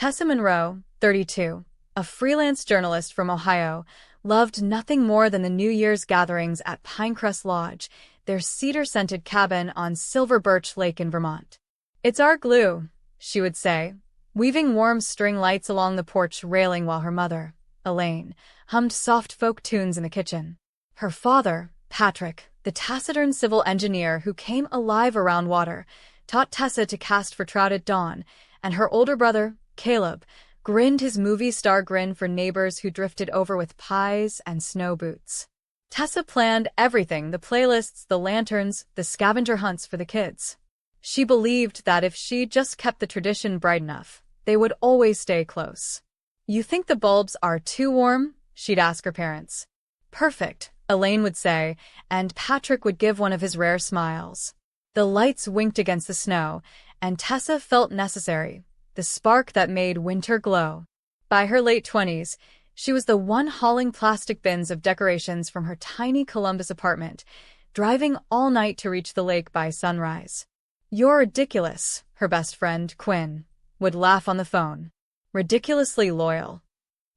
Tessa Monroe, 32, a freelance journalist from Ohio, loved nothing more than the New Year's gatherings at Pinecrest Lodge, their cedar-scented cabin on Silver Birch Lake in Vermont. "It's our glue," she would say, weaving warm string lights along the porch railing while her mother, Elaine, hummed soft folk tunes in the kitchen. Her father, Patrick, the taciturn civil engineer who came alive around water, taught Tessa to cast for trout at dawn, and her older brother, Caleb, grinned his movie star grin for neighbors who drifted over with pies and snow boots. Tessa planned everything: the playlists, the lanterns, the scavenger hunts for the kids. She believed that if she just kept the tradition bright enough, they would always stay close. "You think the bulbs are too warm?" she'd ask her parents. "Perfect," Elaine would say, and Patrick would give one of his rare smiles. The lights winked against the snow, and Tessa felt necessary, the spark that made winter glow. By her late 20s, she was the one hauling plastic bins of decorations from her tiny Columbus apartment, driving all night to reach the lake by sunrise. "You're ridiculous," her best friend, Quinn, would laugh on the phone. "Ridiculously loyal."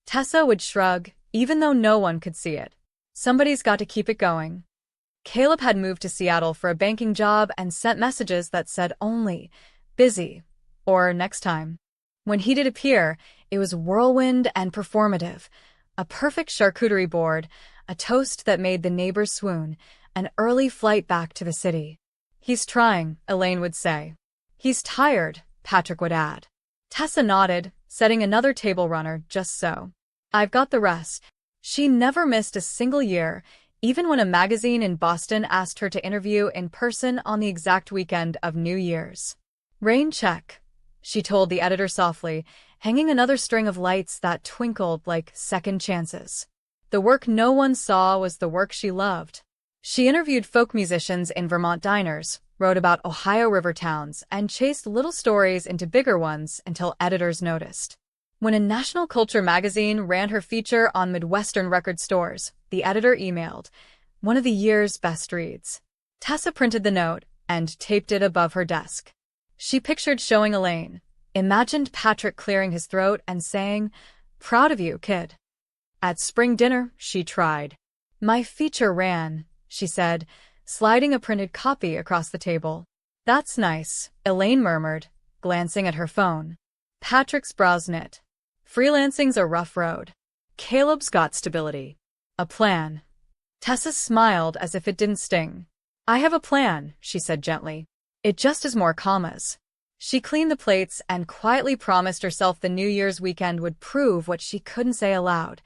Tessa would shrug, even though no one could see it. Somebody's got to keep it going. Caleb had moved to Seattle for a banking job and sent messages that said only, "busy," or "next time." When he did appear, it was whirlwind and performative. A perfect charcuterie board, a toast that made the neighbors swoon, an early flight back to the city. "He's trying," Elaine would say. "He's tired," Patrick would add. Tessa nodded, setting another table runner just so. "I've got the rest." She never missed a single year, even when a magazine in Boston asked her to interview in person on the exact weekend of New Year's. "Rain check," she told the editor softly, hanging another string of lights that twinkled like second chances. The work no one saw was the work she loved. She interviewed folk musicians in Vermont diners, wrote about Ohio river towns, and chased little stories into bigger ones until editors noticed. When a national culture magazine ran her feature on Midwestern record stores, the editor emailed, "one of the year's best reads." Tessa printed the note and taped it above her desk. She pictured showing Elaine, imagined Patrick clearing his throat and saying, "Proud of you, kid." At spring dinner, she tried. "My feature ran," she said, sliding a printed copy across the table. "That's nice," Elaine murmured, glancing at her phone. Patrick's brows knit. "Freelancing's a rough road. Caleb's got stability. A plan." Tessa smiled as if it didn't sting. "I have a plan," she said gently. "It just has more commas." She cleaned the plates and quietly promised herself the New Year's weekend would prove what she couldn't say aloud,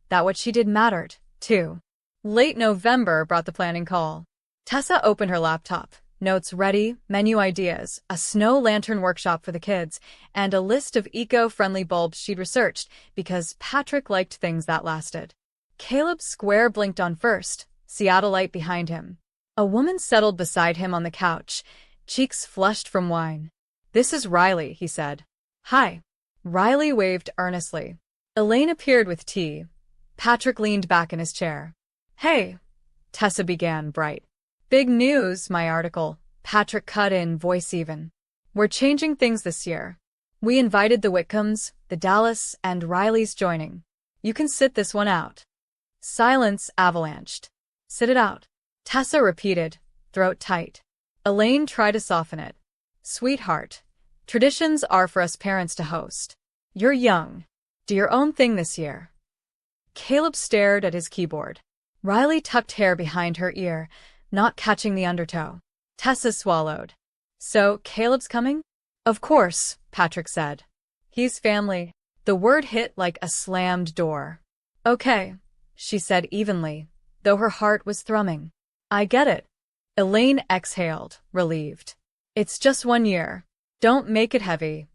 that what she did mattered, too. Late November brought the planning call. Tessa opened her laptop. Notes ready, menu ideas, a snow lantern workshop for the kids, and a list of eco-friendly bulbs she'd researched because Patrick liked things that lasted. Caleb's square blinked on first, Seattleite behind him. A woman settled beside him on the couch, cheeks flushed from wine. "This is Riley," he said. "Hi." Riley waved earnestly. Elaine appeared with tea. Patrick leaned back in his chair. "Hey," Tessa began, bright. "Big news, my article," Patrick cut in, voice even. "We're changing things this year. We invited the Whitcombs, the Dallas, and Riley's joining. You can sit this one out." Silence avalanched. "Sit it out," Tessa repeated, throat tight. Elaine tried to soften it. "Sweetheart, traditions are for us parents to host. You're young. Do your own thing this year." Caleb stared at his keyboard. Riley tucked hair behind her ear, not catching the undertow. Tessa swallowed. "So, Caleb's coming?" "Of course," Patrick said. "He's family." The word hit like a slammed door. "Okay," she said evenly, though her heart was thrumming. "I get it." Elaine exhaled, relieved. "It's just 1 year. Don't make it heavy."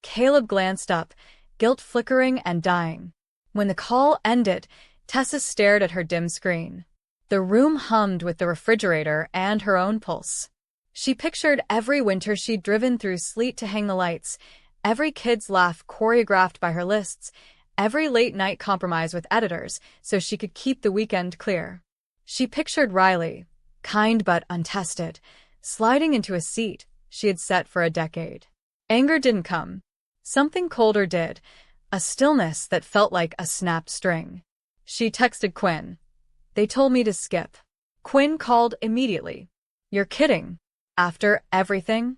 Caleb glanced up, guilt flickering and dying. When the call ended, Tessa stared at her dim screen. The room hummed with the refrigerator and her own pulse. She pictured every winter she'd driven through sleet to hang the lights, every kid's laugh choreographed by her lists, every late-night compromise with editors so she could keep the weekend clear. She pictured Riley, kind but untested, sliding into a seat she had set for a decade. Anger didn't come. Something colder did, a stillness that felt like a snapped string. She texted Quinn. They told me to skip. Quinn called immediately. You're kidding. After everything?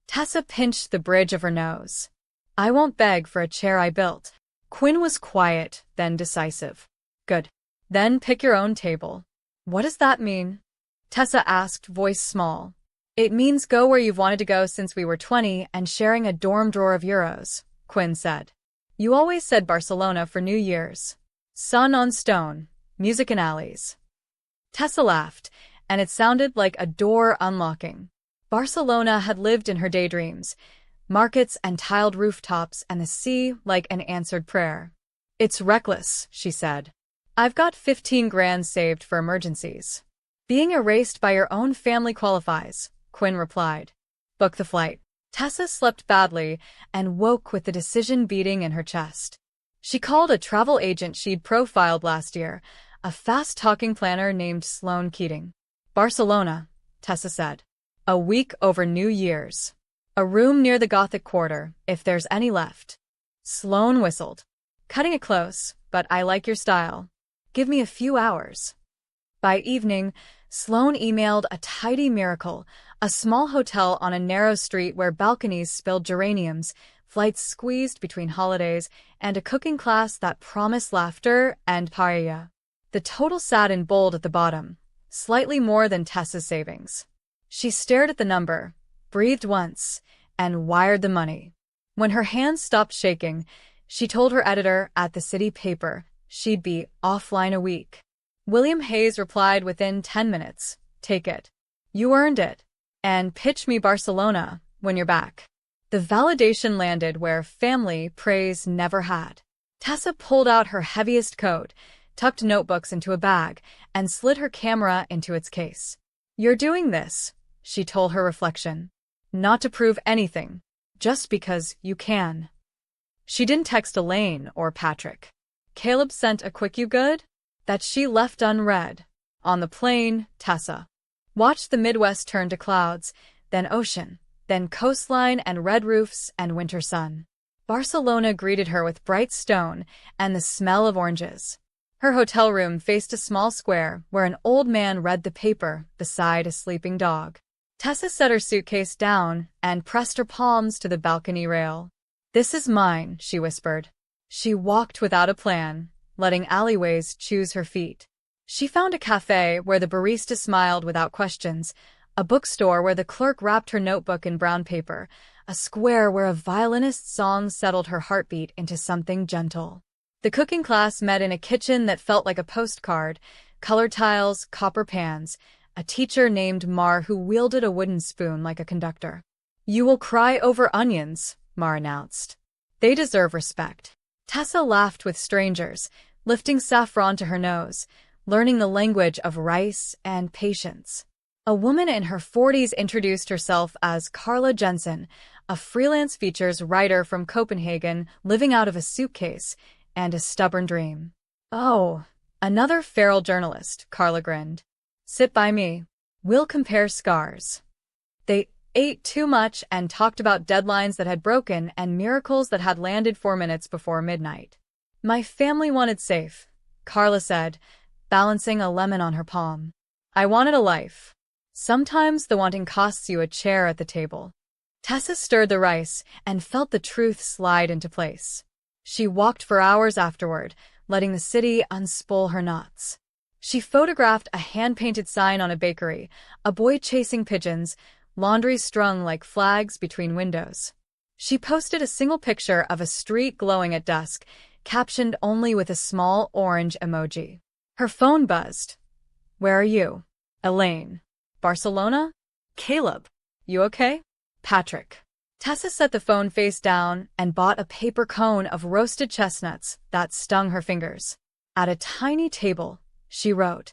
Tessa pinched the bridge of her nose. I won't beg for a chair I built. Quinn was quiet, then decisive. Good. Then pick your own table. What does that mean? Tessa asked, voice small. It means go where you've wanted to go since we were 20 and sharing a dorm drawer of euros, Quinn said. You always said Barcelona for New Year's. Sun on stone, music in alleys. Tessa laughed, and it sounded like a door unlocking. Barcelona had lived in her daydreams, markets and tiled rooftops and the sea like an answered prayer. It's reckless, she said. I've got 15 grand saved for emergencies. Being erased by your own family qualifies, Quinn replied. Book the flight. Tessa slept badly and woke with the decision beating in her chest. She called a travel agent she'd profiled last year, a fast-talking planner named Sloane Keating. Barcelona, Tessa said. A week over New Year's. A room near the Gothic Quarter, if there's any left. Sloane whistled. Cutting it close, but I like your style. Give me a few hours. By evening, Sloane emailed a tidy miracle, a small hotel on a narrow street where balconies spilled geraniums, flights squeezed between holidays, and a cooking class that promised laughter and paella. The total sat in bold at the bottom, slightly more than Tessa's savings. She stared at the number, breathed once, and wired the money. When her hands stopped shaking, she told her editor at the city paper she'd be offline a week. William Hayes replied within 10 minutes, take it. You earned it. And pitch me Barcelona when you're back. The validation landed where family praise never had. Tessa pulled out her heaviest coat, tucked notebooks into a bag, and slid her camera into its case. You're doing this, she told her reflection. Not to prove anything, just because you can. She didn't text Elaine or Patrick. Caleb sent a quick you good? That she left unread. On the plane, Tessa watched the Midwest turn to clouds, then ocean, then coastline and red roofs and winter sun. Barcelona greeted her with bright stone and the smell of oranges. Her hotel room faced a small square where an old man read the paper beside a sleeping dog. Tessa set her suitcase down and pressed her palms to the balcony rail. This is mine, she whispered. She walked without a plan, letting alleyways choose her feet. She found a cafe where the barista smiled without questions, a bookstore where the clerk wrapped her notebook in brown paper, a square where a violinist's song settled her heartbeat into something gentle. The cooking class met in a kitchen that felt like a postcard, colored tiles, copper pans, a teacher named Mar who wielded a wooden spoon like a conductor. You will cry over onions, Mar announced. They deserve respect. Tessa laughed with strangers, lifting saffron to her nose, learning the language of rice and patience. A woman in her 40s introduced herself as Carla Jensen, a freelance features writer from Copenhagen living out of a suitcase and a stubborn dream. Oh, another feral journalist, Carla grinned. Sit by me. We'll compare scars. They ate too much and talked about deadlines that had broken and miracles that had landed 4 minutes before midnight. My family wanted safe, Carla said, balancing a lemon on her palm. I wanted a life. Sometimes the wanting costs you a chair at the table. Tessa stirred the rice and felt the truth slide into place. She walked for hours afterward, letting the city unspool her knots. She photographed a hand-painted sign on a bakery, a boy chasing pigeons, laundry strung like flags between windows. She posted a single picture of a street glowing at dusk, captioned only with a small orange emoji. Her phone buzzed. Where are you? Elaine. Barcelona? Caleb. You okay? Patrick. Tessa set the phone face down and bought a paper cone of roasted chestnuts that stung her fingers. At a tiny table, she wrote,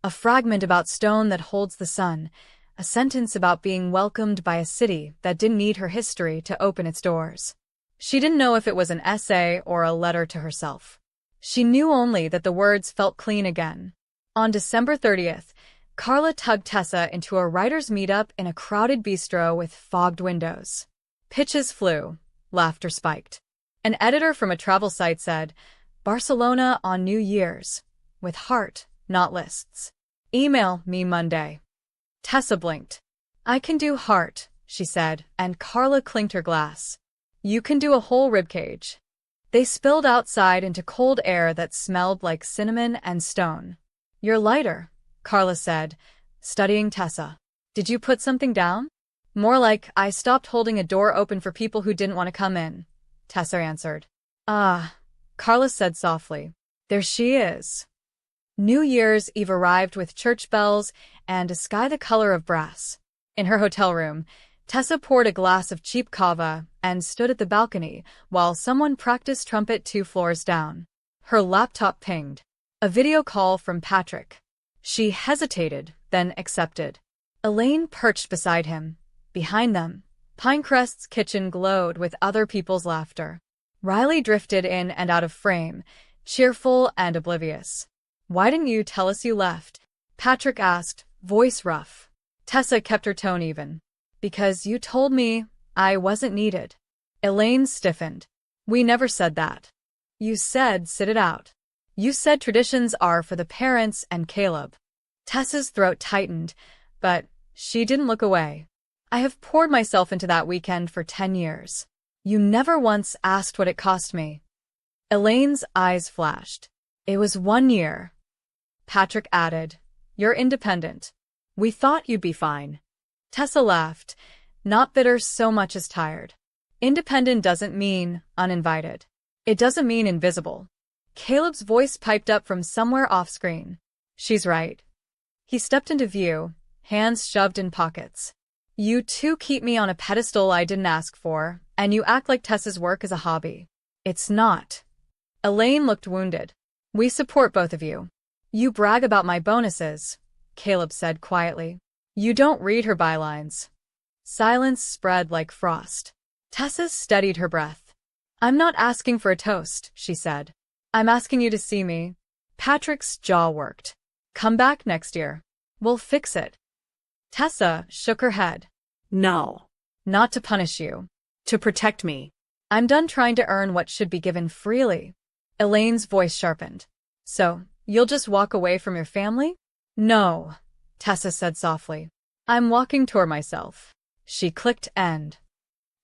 a fragment about stone that holds the sun, a sentence about being welcomed by a city that didn't need her history to open its doors. She didn't know if it was an essay or a letter to herself. She knew only that the words felt clean again. On December 30th, Carla tugged Tessa into a writer's meetup in a crowded bistro with fogged windows. Pitches flew. Laughter spiked. An editor from a travel site said, Barcelona on New Year's. With heart, not lists. Email me Monday. Tessa blinked. I can do heart, she said, and Carla clinked her glass. You can do a whole ribcage. They spilled outside into cold air that smelled like cinnamon and stone. You're lighter, Carla said, studying Tessa. Did you put something down? More like I stopped holding a door open for people who didn't want to come in, Tessa answered. Ah, Carla said softly. There she is. New Year's Eve arrived with church bells and a sky the color of brass. In her hotel room, Tessa poured a glass of cheap cava and stood at the balcony while someone practiced trumpet 2 floors down. Her laptop pinged. A video call from Patrick. She hesitated, then accepted. Elaine perched beside him. Behind them, Pinecrest's kitchen glowed with other people's laughter. Riley drifted in and out of frame, cheerful and oblivious. Why didn't you tell us you left? Patrick asked, voice rough. Tessa kept her tone even. Because you told me I wasn't needed. Elaine stiffened. We never said that. You said sit it out. You said traditions are for the parents and Caleb. Tessa's throat tightened, but she didn't look away. I have poured myself into that weekend for 10 years. You never once asked what it cost me. Elaine's eyes flashed. It was 1 year. Patrick added, you're independent. We thought you'd be fine. Tessa laughed, not bitter so much as tired. Independent doesn't mean uninvited. It doesn't mean invisible. Caleb's voice piped up from somewhere off-screen. She's right. He stepped into view, hands shoved in pockets. You two keep me on a pedestal I didn't ask for, and you act like Tessa's work is a hobby. It's not. Elaine looked wounded. We support both of you. You brag about my bonuses, Caleb said quietly. You don't read her bylines. Silence spread like frost. Tessa steadied her breath. I'm not asking for a toast, she said. I'm asking you to see me. Patrick's jaw worked. Come back next year. We'll fix it. Tessa shook her head. No. Not to punish you. To protect me. I'm done trying to earn what should be given freely. Elaine's voice sharpened. So, you'll just walk away from your family? No, Tessa said softly. I'm walking toward myself. She clicked end.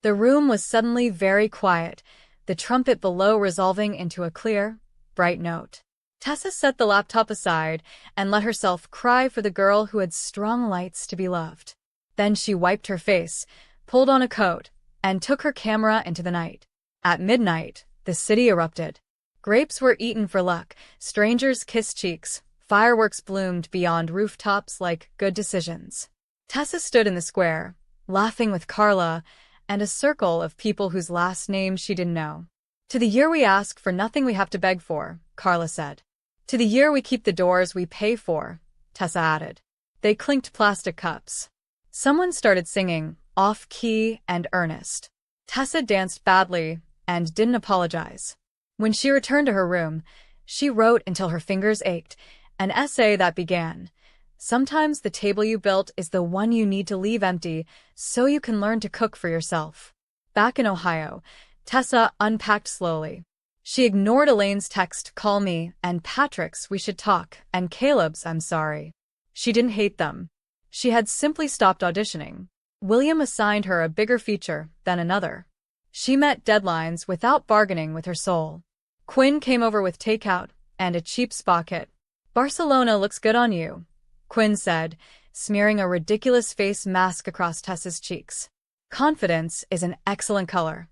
The room was suddenly very quiet, the trumpet below resolving into a clear, bright note. Tessa set the laptop aside and let herself cry for the girl who had strong lights to be loved. Then she wiped her face, pulled on a coat, and took her camera into the night. At midnight, the city erupted. Grapes were eaten for luck, strangers kissed cheeks, fireworks bloomed beyond rooftops like good decisions. Tessa stood in the square, laughing with Carla and a circle of people whose last names she didn't know. To the year we ask for nothing we have to beg for, Carla said. To the year we keep the doors we pay for, Tessa added. They clinked plastic cups. Someone started singing, off-key and earnest. Tessa danced badly and didn't apologize. When she returned to her room, she wrote until her fingers ached, an essay that began, sometimes the table you built is the one you need to leave empty so you can learn to cook for yourself. Back in Ohio, Tessa unpacked slowly. She ignored Elaine's text, call me, and Patrick's, we should talk, and Caleb's, I'm sorry. She didn't hate them. She had simply stopped auditioning. William assigned her a bigger feature than another. She met deadlines without bargaining with her soul. Quinn came over with takeout and a cheap spa kit. Barcelona looks good on you, Quinn said, smearing a ridiculous face mask across Tessa's cheeks. Confidence is an excellent color.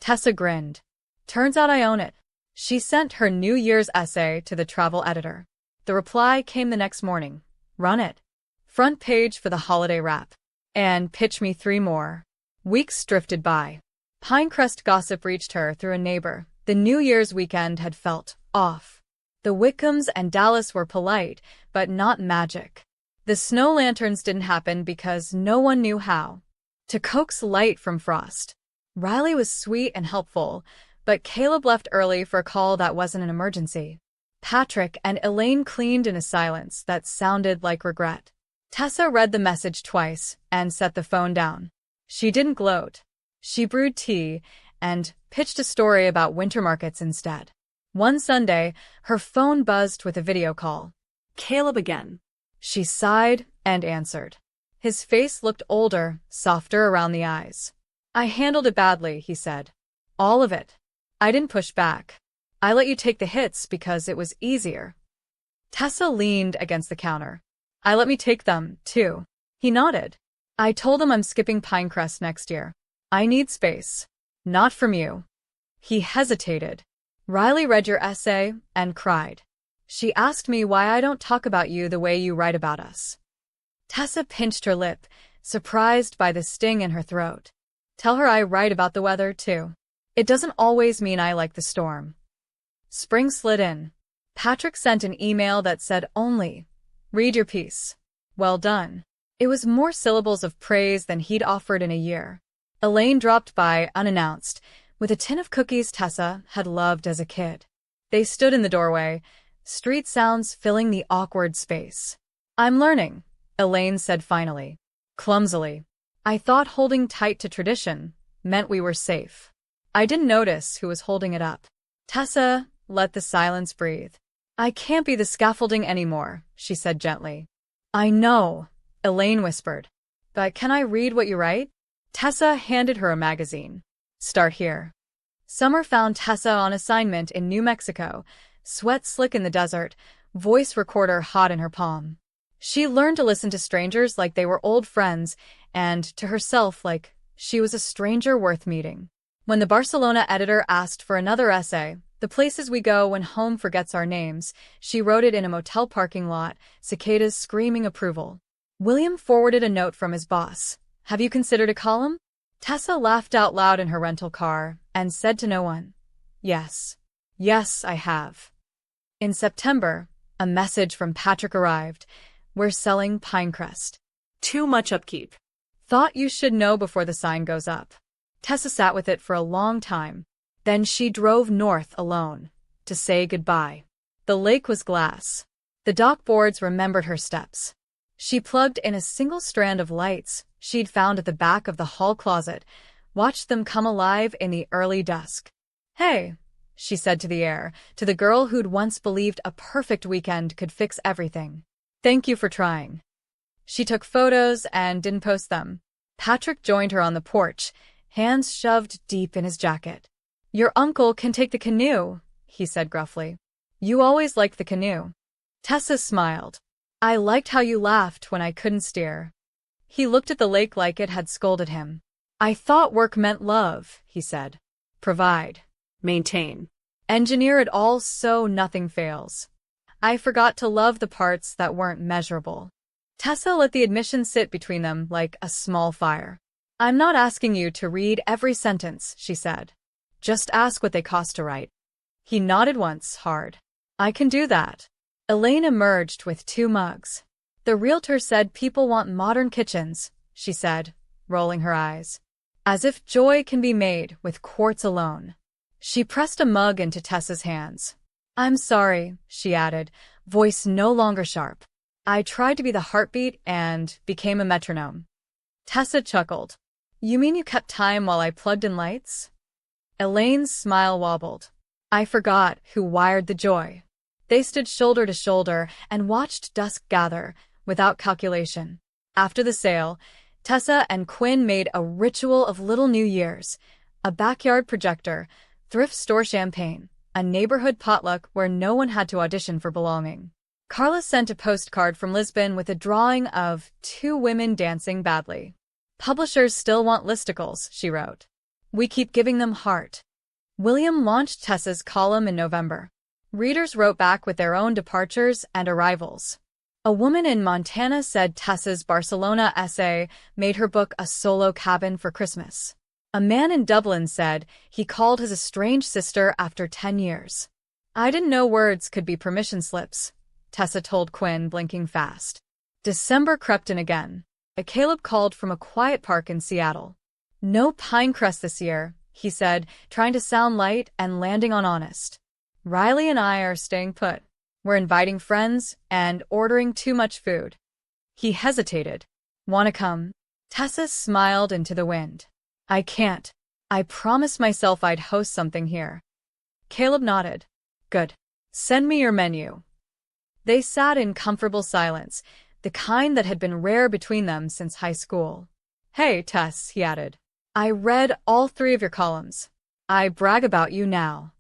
Tessa grinned. Turns out I own it. She sent her New Year's essay to the travel editor. The reply came the next morning. Run it. Front page for the holiday wrap. And pitch me 3 more. Weeks drifted by. Pinecrest gossip reached her through a neighbor. The New Year's weekend had felt off. The Wickhams and Dallas were polite, but not magic. The snow lanterns didn't happen because no one knew how to coax light from frost. Riley was sweet and helpful, but Caleb left early for a call that wasn't an emergency. Patrick and Elaine cleaned in a silence that sounded like regret. Tessa read the message twice and set the phone down. She didn't gloat. She brewed tea and pitched a story about winter markets instead. One Sunday, her phone buzzed with a video call. Caleb again. She sighed and answered. His face looked older, softer around the eyes. I handled it badly, he said. All of it. I didn't push back. I let you take the hits because it was easier. Tessa leaned against the counter. I let me take them, too. He nodded. I told him I'm skipping Pinecrest next year. I need space. Not from you. He hesitated. Riley read your essay and cried. She asked me why I don't talk about you the way you write about us. Tessa pinched her lip, surprised by the sting in her throat. Tell her I write about the weather, too. It doesn't always mean I like the storm. Spring slid in. Patrick sent an email that said only, read your piece. Well done. It was more syllables of praise than he'd offered in a year. Elaine dropped by unannounced, with a tin of cookies Tessa had loved as a kid. They stood in the doorway, street sounds filling the awkward space. I'm learning, Elaine said finally, clumsily. I thought holding tight to tradition meant we were safe. I didn't notice who was holding it up. Tessa let the silence breathe. I can't be the scaffolding anymore, she said gently. I know, Elaine whispered. But can I read what you write? Tessa handed her a magazine. Start here. Summer found Tessa on assignment in New Mexico, sweat slick in the desert, voice recorder hot in her palm. She learned to listen to strangers like they were old friends, and to herself like she was a stranger worth meeting. When the Barcelona editor asked for another essay, The Places We Go When Home Forgets Our Names, she wrote it in a motel parking lot, cicadas screaming approval. William forwarded a note from his boss. Have you considered a column? Tessa laughed out loud in her rental car and said to no one, Yes. Yes, I have. In September, a message from Patrick arrived. We're selling Pinecrest. Too much upkeep. Thought you should know before the sign goes up. Tessa sat with it for a long time. Then she drove north alone to say goodbye. The lake was glass. The dock boards remembered her steps. She plugged in a single strand of lights she'd found at the back of the hall closet, watched them come alive in the early dusk. Hey, she said to the air, to the girl who'd once believed a perfect weekend could fix everything. Thank you for trying. She took photos and didn't post them. Patrick joined her on the porch, hands shoved deep in his jacket. Your uncle can take the canoe, he said gruffly. You always liked the canoe. Tessa smiled. I liked how you laughed when I couldn't steer. He looked at the lake like it had scolded him. I thought work meant love, he said. Provide. Maintain. Engineer it all so nothing fails. I forgot to love the parts that weren't measurable. Tessa let the admission sit between them like a small fire. I'm not asking you to read every sentence, she said. Just ask what they cost to write. He nodded once, hard. I can do that. Elaine emerged with 2 mugs. The realtor said people want modern kitchens, she said, rolling her eyes. As if joy can be made with quartz alone. She pressed a mug into Tessa's hands. I'm sorry, she added, voice no longer sharp. I tried to be the heartbeat and became a metronome. Tessa chuckled. You mean you kept time while I plugged in lights? Elaine's smile wobbled. I forgot who wired the joy. They stood shoulder to shoulder and watched dusk gather, without calculation. After the sale, Tessa and Quinn made a ritual of little New Year's, a backyard projector, thrift store champagne, a neighborhood potluck where no one had to audition for belonging. Carla sent a postcard from Lisbon with a drawing of 2 women dancing badly. Publishers still want listicles, she wrote. We keep giving them heart. William launched Tessa's column in November. Readers wrote back with their own departures and arrivals. A woman in Montana said Tessa's Barcelona essay made her book a solo cabin for Christmas. A man in Dublin said he called his estranged sister after 10 years. I didn't know words could be permission slips, Tessa told Quinn, blinking fast. December crept in again. Caleb called from a quiet park in Seattle. No Pinecrest this year, he said, trying to sound light and landing on honest. Riley and I are staying put. We're inviting friends and ordering too much food. He hesitated. Wanna come? Tessa smiled into the wind. I can't. I promised myself I'd host something here. Caleb nodded. Good. Send me your menu. They sat in comfortable silence, the kind that had been rare between them since high school. Hey, Tess, he added. I read all 3 of your columns. I brag about you now.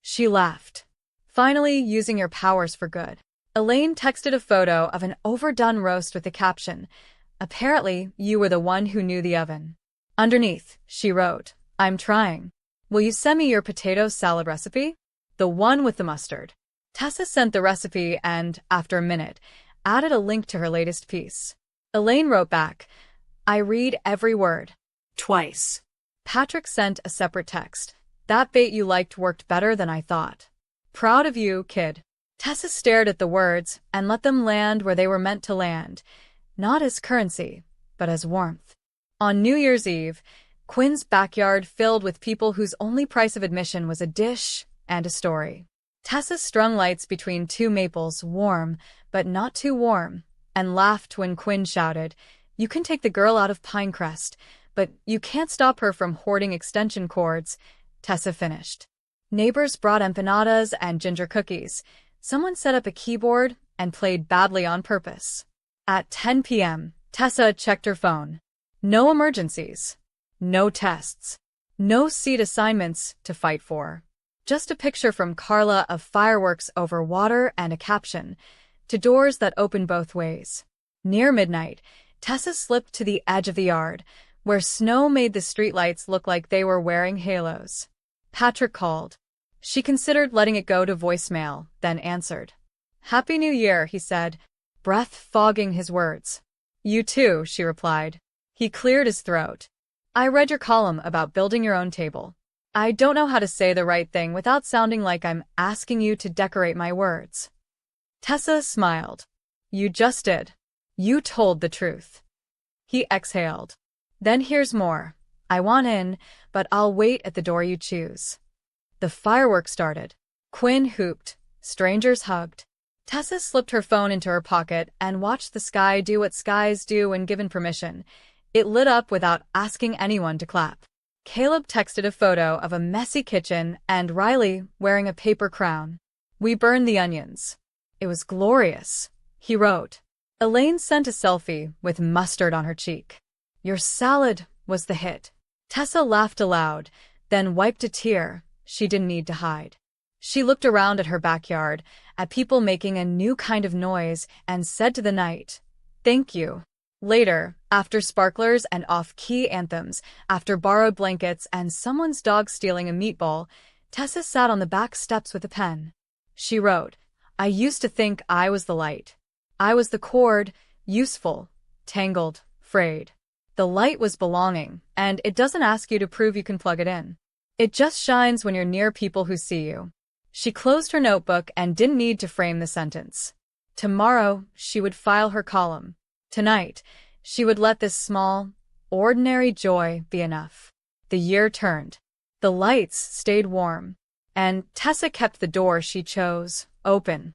She laughed. Finally, using your powers for good. Elaine texted a photo of an overdone roast with the caption, apparently, you were the one who knew the oven. Underneath, she wrote, I'm trying. Will you send me your potato salad recipe? The one with the mustard. Tessa sent the recipe and, after a minute, added a link to her latest piece. Elaine wrote back, I read every word. Twice. Patrick sent a separate text. That bait you liked worked better than I thought. Proud of you, kid. Tessa stared at the words and let them land where they were meant to land, not as currency, but as warmth. On New Year's Eve, Quinn's backyard filled with people whose only price of admission was a dish and a story. Tessa strung lights between 2 maples, warm, but not too warm, and laughed when Quinn shouted, You can take the girl out of Pinecrest, but you can't stop her from hoarding extension cords. Tessa finished. Neighbors brought empanadas and ginger cookies. Someone set up a keyboard and played badly on purpose. At 10 p.m., Tessa checked her phone. No emergencies. No tests. No seat assignments to fight for. Just a picture from Carla of fireworks over water and a caption, to doors that open both ways. Near midnight, Tessa slipped to the edge of the yard, where snow made the streetlights look like they were wearing halos. Patrick called. She considered letting it go to voicemail, then answered. Happy New Year, he said, breath fogging his words. You too, she replied. He cleared his throat. I read your column about building your own table. I don't know how to say the right thing without sounding like I'm asking you to decorate my words. Tessa smiled. You just did. You told the truth. He exhaled. Then here's more. I want in, but I'll wait at the door you choose. The fireworks started. Quinn hooped. Strangers hugged. Tessa slipped her phone into her pocket and watched the sky do what skies do when given permission. It lit up without asking anyone to clap. Caleb texted a photo of a messy kitchen and Riley wearing a paper crown. We burned the onions. It was glorious, he wrote. Elaine sent a selfie with mustard on her cheek. Your salad was the hit. Tessa laughed aloud, then wiped a tear she didn't need to hide. She looked around at her backyard, at people making a new kind of noise, and said to the night, Thank you. Later, after sparklers and off-key anthems, after borrowed blankets and someone's dog stealing a meatball, Tessa sat on the back steps with a pen. She wrote, I used to think I was the light. I was the cord, useful, tangled, frayed. The light was belonging, and it doesn't ask you to prove you can plug it in. It just shines when you're near people who see you. She closed her notebook and didn't need to frame the sentence. Tomorrow, she would file her column. Tonight, she would let this small, ordinary joy be enough. The year turned. The lights stayed warm, and Tessa kept the door she chose open.